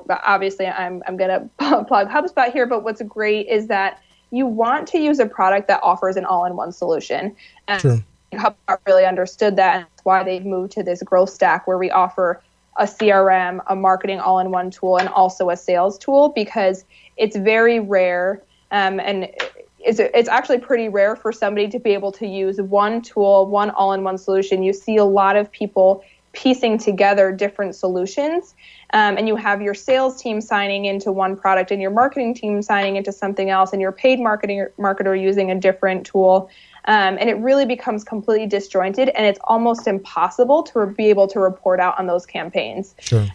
obviously I'm going to plug HubSpot here, but what's great is that you want to use a product that offers an all-in-one solution. True. HubSpot really understood that, and that's why they've moved to this growth stack where we offer a CRM, a marketing all-in-one tool, and also a sales tool, because it's very rare, and it's actually pretty rare for somebody to be able to use one tool, one all-in-one solution. You see a lot of people piecing together different solutions, and you have your sales team signing into one product and your marketing team signing into something else, and your paid marketer using a different tool. And it really becomes completely disjointed, and it's almost impossible to be able to report out on those campaigns. Sure.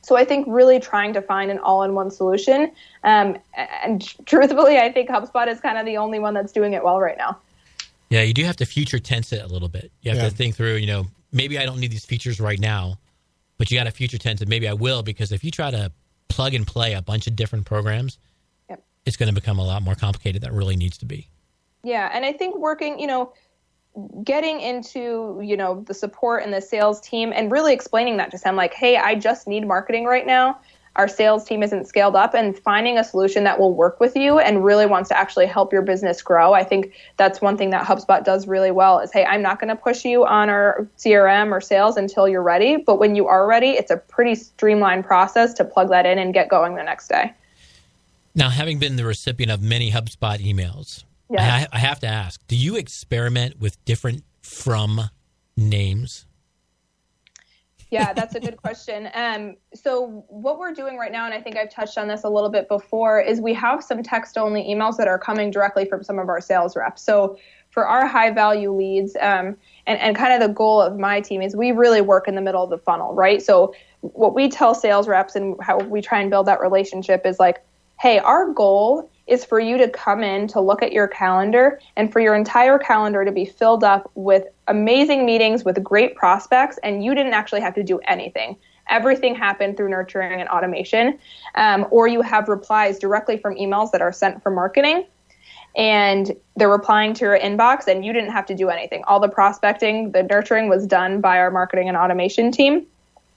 So I think really trying to find an all-in-one solution, and truthfully, I think HubSpot is kind of the only one that's doing it well right now. Yeah, you do have to future tense it a little bit. You have to think through, maybe I don't need these features right now, but you got to future tense it. Maybe I will, because if you try to plug and play a bunch of different programs, it's going to become a lot more complicated than it really needs to be. Yeah, and I think working, getting into, the support and the sales team and really explaining that to them, like, hey, I just need marketing right now. Our sales team isn't scaled up, and finding a solution that will work with you and really wants to actually help your business grow. I think that's one thing that HubSpot does really well is, hey, I'm not going to push you on our CRM or sales until you're ready. But when you are ready, it's a pretty streamlined process to plug that in and get going the next day. Now, having been the recipient of many HubSpot emails, I have to ask, do you experiment with different from names? Yeah, that's a good question. So what we're doing right now, and I think I've touched on this a little bit before, is we have some text-only emails that are coming directly from some of our sales reps. So for our high-value leads, and kind of the goal of my team is we really work in the middle of the funnel, right? So what we tell sales reps and how we try and build that relationship is like, hey, our goal is for you to come in to look at your calendar and for your entire calendar to be filled up with amazing meetings with great prospects, and you didn't actually have to do anything. Everything happened through nurturing and automation, or you have replies directly from emails that are sent from marketing, and they're replying to your inbox, and you didn't have to do anything. All the prospecting, the nurturing was done by our marketing and automation team.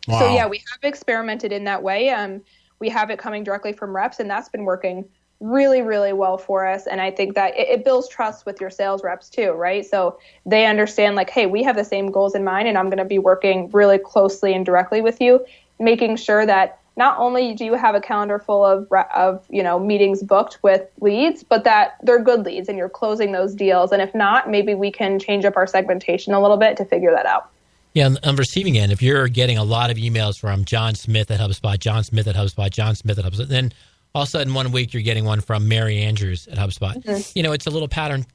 Wow. So yeah, we have experimented in that way. We have it coming directly from reps, and that's been working really, really well for us. And I think that it builds trust with your sales reps too, right? So they understand like, hey, we have the same goals in mind, and I'm going to be working really closely and directly with you, making sure that not only do you have a calendar full of meetings booked with leads, but that they're good leads and you're closing those deals. And if not, maybe we can change up our segmentation a little bit to figure that out. Yeah, on the receiving end, if you're getting a lot of emails from John Smith at HubSpot, John Smith at HubSpot, John Smith at HubSpot, then all of a sudden, 1 week, you're getting one from Mary Andrews at HubSpot. Mm-hmm. It's a little pattern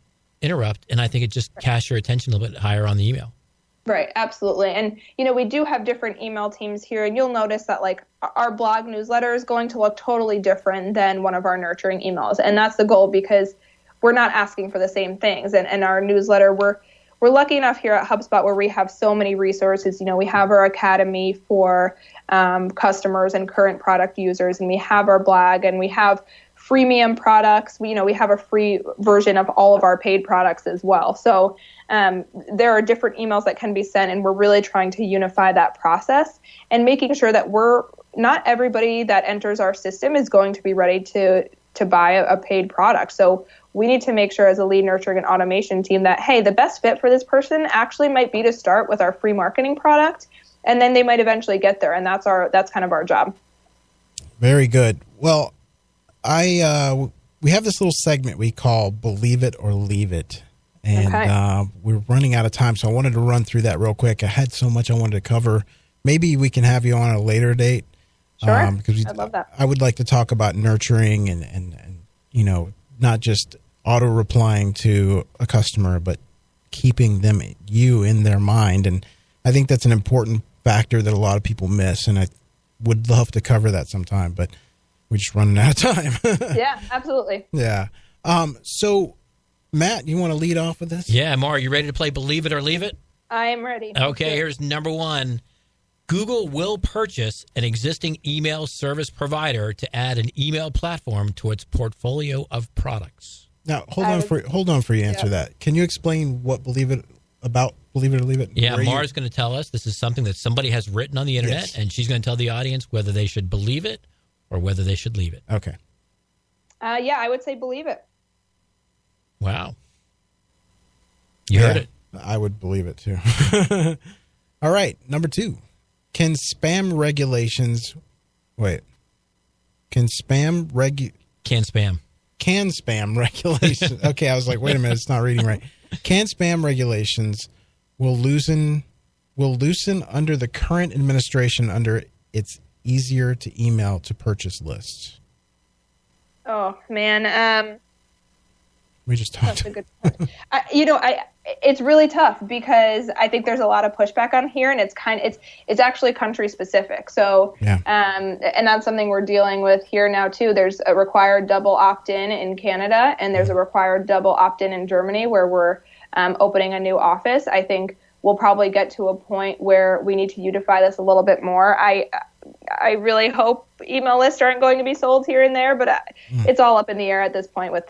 interrupt, and I think it just casts your attention a little bit higher on the email. Right, absolutely. And, we do have different email teams here, and you'll notice that, like, our blog newsletter is going to look totally different than one of our nurturing emails. And that's the goal, because we're not asking for the same things. And our newsletter, we're lucky enough here at HubSpot where we have so many resources. We have our academy for customers and current product users, and we have our blog, and we have freemium products. We have a free version of all of our paid products as well. So there are different emails that can be sent, and we're really trying to unify that process and making sure that not everybody that enters our system is going to be ready to buy a paid product. So we need to make sure as a lead nurturing and automation team that, hey, the best fit for this person actually might be to start with our free marketing product, and then they might eventually get there. And that's kind of our job. Very good. Well, we have this little segment we call Believe It or Leave It. And we're running out of time, so I wanted to run through that real quick. I had so much I wanted to cover. Maybe we can have you on a later date. Sure, because I love that. I would like to talk about nurturing and not just auto-replying to a customer, but keeping you in their mind. And I think that's an important factor that a lot of people miss, and I would love to cover that sometime, but we're just running out of time. Yeah, absolutely. Yeah. So, Matt, you want to lead off with this? Yeah, Mara, you ready to play Believe It or Leave It? I am ready. Okay, here's number one. Google will purchase an existing email service provider to add an email platform to its portfolio of products. Now, hold on for you to answer that. Can you explain what Believe It or Leave It? Yeah, Mara's going to tell us this is something that somebody has written on the internet, Yes. and she's going to tell the audience whether they should believe it or whether they should leave it. Okay. Yeah, I would say believe it. Wow. You heard it. I would believe it too. All right, number 2. Can spam regulations Can spam regulations okay, I was like, wait a minute, it's not reading right. Can spam regulations will loosen under the current administration under its easier to email to purchase lists? Oh man, We just talked. that's a good point. It's really tough because I think there's a lot of pushback on here, and it's actually country specific. So, Yeah. And that's something we're dealing with here now too. There's a required double opt-in in Canada, and there's a required double opt-in in Germany, where we're opening a new office. I think we'll probably get to a point where we need to unify this a little bit more. I really hope email lists aren't going to be sold here and there, but it's all up in the air at this point with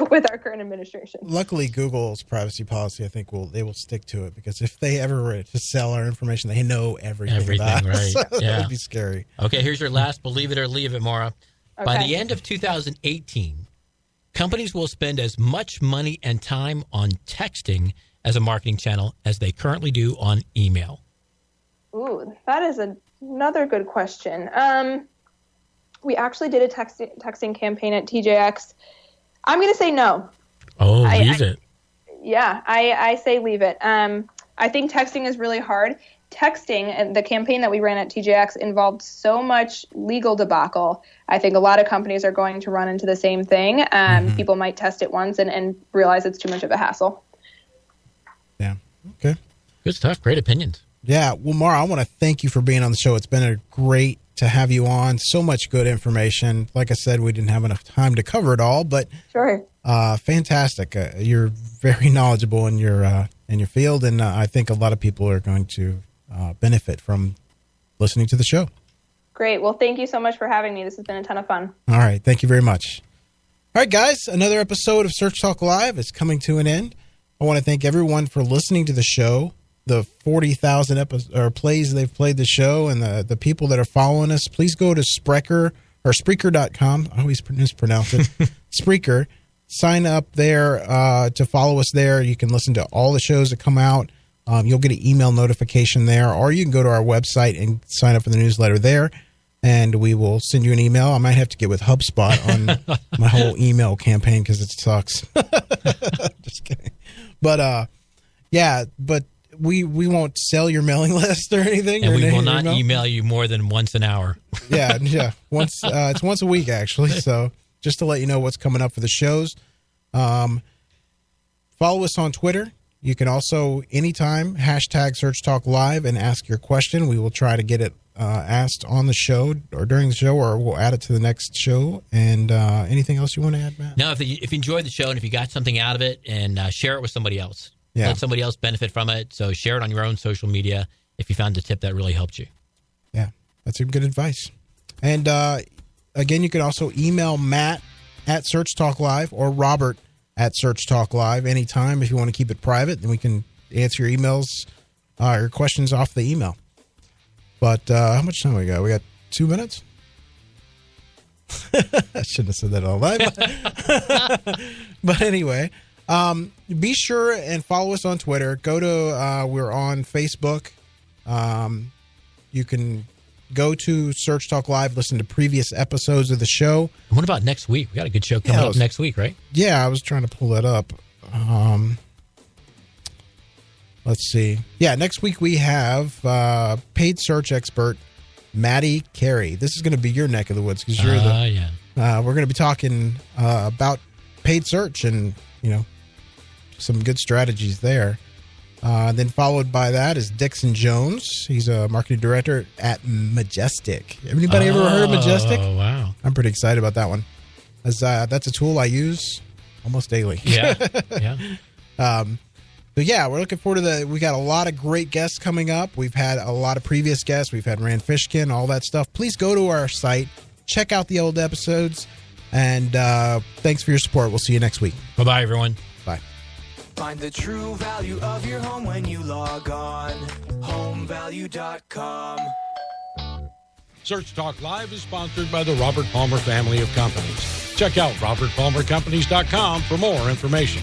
with our current administration. Luckily, Google's privacy policy, I think, they will stick to it, because if they ever were to sell our information, they know everything about right? us. So Yeah, that would be scary. Okay, here's your last believe it or leave it, Mara. By Okay. the end of 2018, companies will spend as much money and time on texting as a marketing channel as they currently do on email. Ooh, that is another good question. We actually did a texting campaign at TJX. I'm going to say no. Oh, leave it. Yeah, I say leave it. I think texting is really hard. Texting, and the campaign that we ran at TJX involved so much legal debacle. I think a lot of companies are going to run into the same thing. People might test it once and realize it's too much of a hassle. Yeah. Okay. Good stuff. Great opinions. Yeah. Well, Mara, I want to thank you for being on the show. It's been great to have you on. So much good information. Like I said, we didn't have enough time to cover it all, but Sure. fantastic. You're very knowledgeable in your field, and I think a lot of people are going to benefit from listening to the show. Great. Well, thank you so much for having me. This has been a ton of fun. All right. Thank you very much. All right, guys. Another episode of Search Talk Live is coming to an end. I want to thank everyone for listening to the show, the 40,000 plays they've played the show, and the people that are following us. Please go to Spreaker.com. I always mispronounce it. Spreaker. Sign up there to follow us there. You can listen to all the shows that come out. You'll get an email notification there, or you can go to our website and sign up for the newsletter there, and we will send you an email. I might have to get with HubSpot on my whole email campaign because it sucks. Just kidding. But we won't sell your mailing list or anything. And or we will not email you more than once an hour. Yeah. It's once a week, actually. So just to let you know what's coming up for the shows. Follow us on Twitter. You can also anytime #SearchTalkLive and ask your question. We will try to get it asked on the show or during the show, or we'll add it to the next show. And anything else you want to add, Matt? No, if you enjoyed the show and if you got something out of it, and share it with somebody else. Yeah. Let somebody else benefit from it. So share it on your own social media if you found a tip that really helped you. Yeah, that's some good advice. And again, you can also email Matt at Search Talk Live or Robert at Search Talk Live anytime. If you want to keep it private, then we can answer your emails, your questions off the email. But how much time we got? We got 2 minutes? I shouldn't have said that all live. But anyway, be sure and follow us on Twitter. Go to, we're on Facebook. You can go to Search Talk Live, listen to previous episodes of the show. What about next week? We got a good show coming up next week, right? Yeah, I was trying to pull that up. Let's see. Yeah, next week we have paid search expert Maddie Carey. This is going to be your neck of the woods because you're we're going to be talking about paid search and some good strategies there. Then followed by that is Dixon Jones. He's a marketing director at Majestic. Anybody ever heard of Majestic? Oh, wow. I'm pretty excited about that one. As that's a tool I use almost daily. Yeah. So yeah, we're looking forward to we got a lot of great guests coming up. We've had a lot of previous guests. We've had Rand Fishkin, all that stuff. Please go to our site, check out the old episodes, and thanks for your support. We'll see you next week. Bye-bye, everyone. Bye. Find the true value of your home when you log on. Homevalue.com. Search Talk Live is sponsored by the Robert Palmer family of companies. Check out robertpalmercompanies.com for more information.